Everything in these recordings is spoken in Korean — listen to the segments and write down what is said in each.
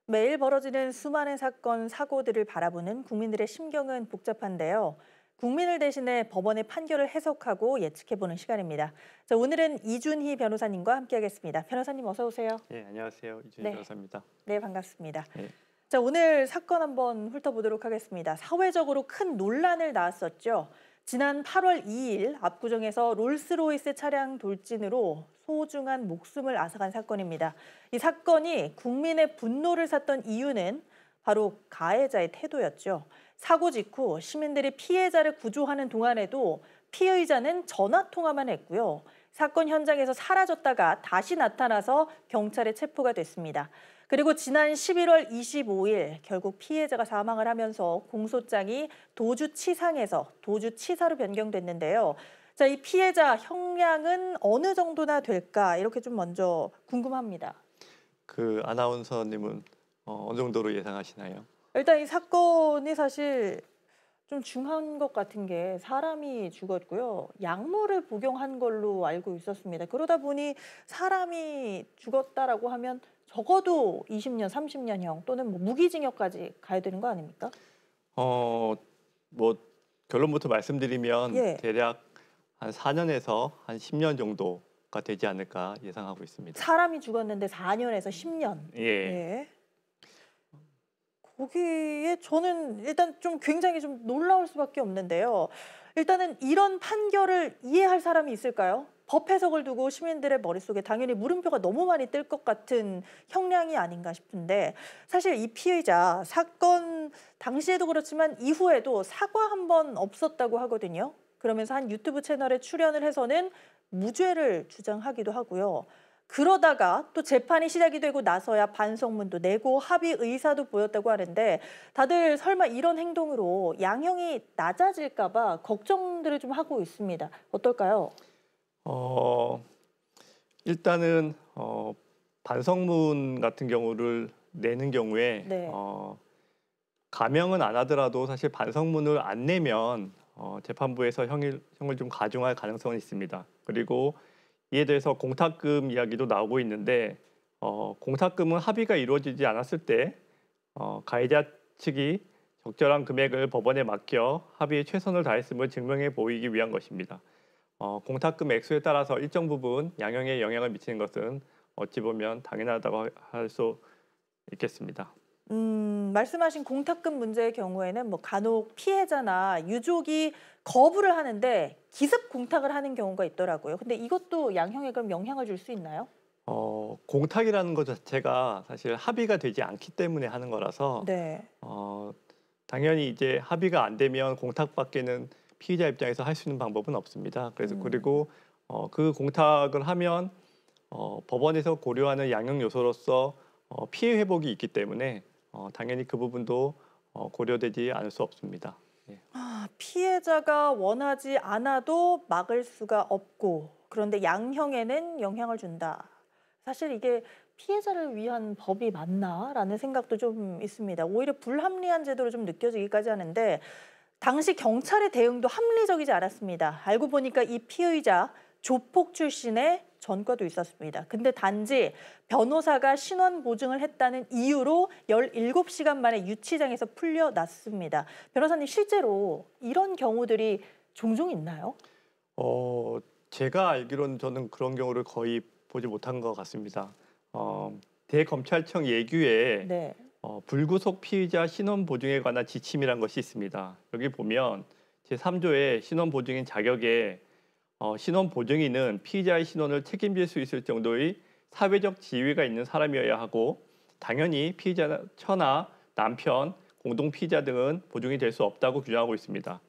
매일 벌어지는 수많은 사건, 사고들을 바라보는 국민들의 심경은 복잡한데요. 국민을 대신해 법원의 판결을 해석하고 예측해보는 시간입니다. 자, 오늘은 이준희 변호사님과 함께하겠습니다. 변호사님 어서 오세요. 네, 안녕하세요. 이준희 네. 변호사입니다. 네, 반갑습니다. 네. 자, 오늘 사건 한번 훑어보도록 하겠습니다. 사회적으로 큰 논란을 낳았었죠. 지난 8월 2일 압구정에서 롤스로이스 차량 돌진으로 소중한 목숨을 앗아간 사건입니다. 이 사건이 국민의 분노를 샀던 이유는 바로 가해자의 태도였죠. 사고 직후 시민들이 피해자를 구조하는 동안에도 피의자는 전화 통화만 했고요. 사건 현장에서 사라졌다가 다시 나타나서 경찰에 체포가 됐습니다. 그리고 지난 11월 25일 결국 피해자가 사망을 하면서 공소장이 도주치상에서 도주치사로 변경됐는데요. 자, 이 피해자 형량은 어느 정도나 될까? 이렇게 좀 먼저 궁금합니다. 그 아나운서님은 어느 정도로 예상하시나요? 일단 이 사건이 사실 좀 중요한 것 같은 게 사람이 죽었고요. 약물을 복용한 걸로 알고 있었습니다. 그러다 보니 사람이 죽었다라고 하면 적어도 20년, 30년형 또는 뭐 무기징역까지 가야 되는 거 아닙니까? 뭐 결론부터 말씀드리면 예. 대략 한 4년에서 한 10년 정도가 되지 않을까 예상하고 있습니다. 사람이 죽었는데 4년에서 10년. 예. 예. 거기에 저는 일단 좀 굉장히 좀 놀라울 수밖에 없는데요. 일단은 이런 판결을 이해할 사람이 있을까요? 법 해석을 두고 시민들의 머릿속에 당연히 물음표가 너무 많이 뜰 것 같은 형량이 아닌가 싶은데 사실 이 피의자 사건 당시에도 그렇지만 이후에도 사과 한 번 없었다고 하거든요. 그러면서 한 유튜브 채널에 출연을 해서는 무죄를 주장하기도 하고요. 그러다가 또 재판이 시작이 되고 나서야 반성문도 내고 합의 의사도 보였다고 하는데 다들 설마 이런 행동으로 양형이 낮아질까 봐 걱정들을 좀 하고 있습니다. 어떨까요? 일단은 반성문 같은 경우를 내는 경우에 네. 감형은 안 하더라도 사실 반성문을 안 내면 재판부에서 형을 좀 가중할 가능성은 있습니다. 그리고 이에 대해서 공탁금 이야기도 나오고 있는데 공탁금은 합의가 이루어지지 않았을 때 가해자 측이 적절한 금액을 법원에 맡겨 합의에 최선을 다했음을 증명해 보이기 위한 것입니다. 공탁금 액수에 따라서 일정 부분 양형에 영향을 미치는 것은 어찌 보면 당연하다고 할 수 있겠습니다. 말씀하신 공탁금 문제의 경우에는 뭐 간혹 피해자나 유족이 거부를 하는데 기습 공탁을 하는 경우가 있더라고요. 근데 이것도 양형에 그럼 영향을 줄 수 있나요? 공탁이라는 것 자체가 사실 합의가 되지 않기 때문에 하는 거라서 네. 당연히 이제 합의가 안 되면 공탁밖에는 피의자 입장에서 할 수 있는 방법은 없습니다. 그래서 그리고 그 공탁을 하면 법원에서 고려하는 양형 요소로서 피해 회복이 있기 때문에 당연히 그 부분도 고려되지 않을 수 없습니다. 예. 피해자가 원하지 않아도 막을 수가 없고 그런데 양형에는 영향을 준다. 사실 이게 피해자를 위한 법이 맞나라는 생각도 좀 있습니다. 오히려 불합리한 제도로 좀 느껴지기까지 하는데 당시 경찰의 대응도 합리적이지 않았습니다. 알고 보니까 이 피의자 조폭 출신의 전과도 있었습니다. 근데 단지 변호사가 신원 보증을 했다는 이유로 17시간 만에 유치장에서 풀려났습니다. 변호사님 실제로 이런 경우들이 종종 있나요? 제가 알기로는 저는 그런 경우를 거의 보지 못한 것 같습니다. 대검찰청 예규에 네. 불구속 피의자 신원 보증에 관한 지침이란 것이 있습니다. 여기 보면 제3조의 신원 보증인 자격에 신원 보증인은 피의자의 신원을 책임질 수 있을 정도의 사회적 지위가 있는 사람이어야 하고 당연히 피의자 처나 남편, 공동 피의자 등은 보증이 될 수 없다고 규정하고 있습니다.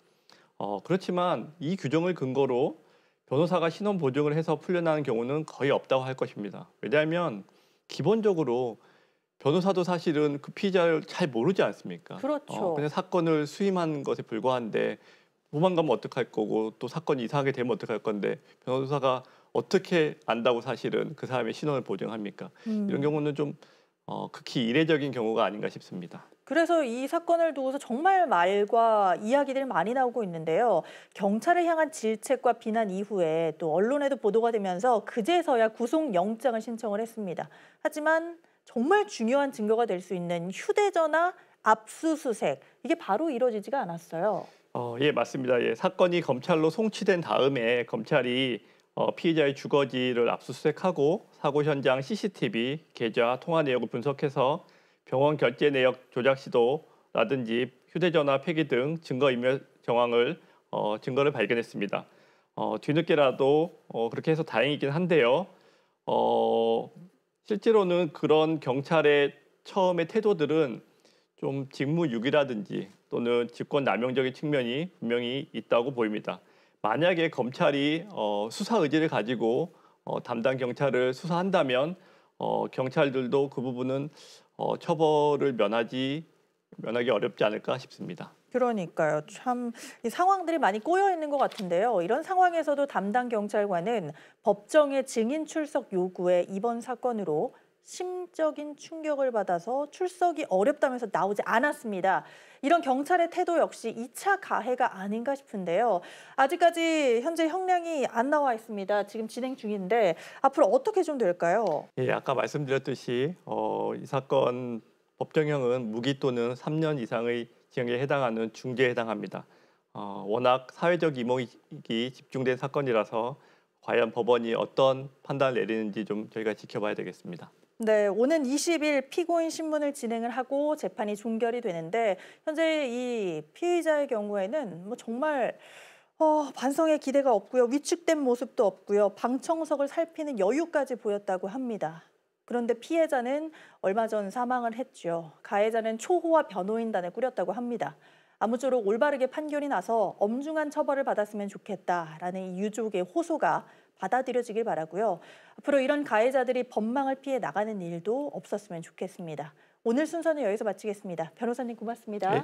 그렇지만 이 규정을 근거로 변호사가 신원 보증을 해서 풀려나는 경우는 거의 없다고 할 것입니다. 왜냐하면 기본적으로 변호사도 사실은 그 피의자를 잘 모르지 않습니까? 그렇죠. 그냥 사건을 수임한 것에 불과한데 도망가면 어떡할 거고 또 사건이 이상하게 되면 어떡할 건데 변호사가 어떻게 안다고 사실은 그 사람의 신원을 보증합니까? 이런 경우는 좀 극히 이례적인 경우가 아닌가 싶습니다. 그래서 이 사건을 두고서 정말 말과 이야기들이 많이 나오고 있는데요. 경찰을 향한 질책과 비난 이후에 또 언론에도 보도가 되면서 그제서야 구속영장을 신청을 했습니다. 하지만 정말 중요한 증거가 될 수 있는 휴대전화 압수수색, 이게 바로 이루어지지가 않았어요. 예, 맞습니다. 예, 사건이 검찰로 송치된 다음에 검찰이 피의자의 주거지를 압수수색하고 사고 현장 CCTV, 계좌, 통화 내역을 분석해서 병원 결제 내역 조작 시도라든지 휴대전화 폐기 등 증거인멸 정황을 증거를 발견했습니다. 뒤늦게라도 그렇게 해서 다행이긴 한데요. 실제로는 그런 경찰의 처음의 태도들은 좀 직무유기라든지 또는 직권남용적인 측면이 분명히 있다고 보입니다. 만약에 검찰이 수사 의지를 가지고 담당 경찰을 수사한다면 경찰들도 그 부분은 처벌을 면하기 어렵지 않을까 싶습니다. 그러니까요. 참 이 상황들이 많이 꼬여 있는 것 같은데요. 이런 상황에서도 담당 경찰관은 법정의 증인 출석 요구에 이번 사건으로 심적인 충격을 받아서 출석이 어렵다면서 나오지 않았습니다. 이런 경찰의 태도 역시 2차 가해가 아닌가 싶은데요. 아직까지 현재 형량이 안 나와 있습니다. 지금 진행 중인데 앞으로 어떻게 좀 될까요? 예, 아까 말씀드렸듯이 이 사건 법정형은 무기 또는 3년 이상의 징역에 해당하는 중죄에 해당합니다. 워낙 사회적 이목이 집중된 사건이라서 과연 법원이 어떤 판단을 내리는지 좀 저희가 지켜봐야 되겠습니다. 네, 오는 20일 피고인 신문을 진행을 하고 재판이 종결이 되는데 현재 이 피의자의 경우에는 뭐 정말 반성의 기대가 없고요. 위축된 모습도 없고요. 방청석을 살피는 여유까지 보였다고 합니다. 그런데 피해자는 얼마 전 사망을 했죠. 가해자는 초호화 변호인단을 꾸렸다고 합니다. 아무쪼록 올바르게 판결이 나서 엄중한 처벌을 받았으면 좋겠다라는 이 유족의 호소가 받아들여지길 바라고요. 앞으로 이런 가해자들이 법망을 피해 나가는 일도 없었으면 좋겠습니다. 오늘 순서는 여기서 마치겠습니다. 변호사님 고맙습니다. 네,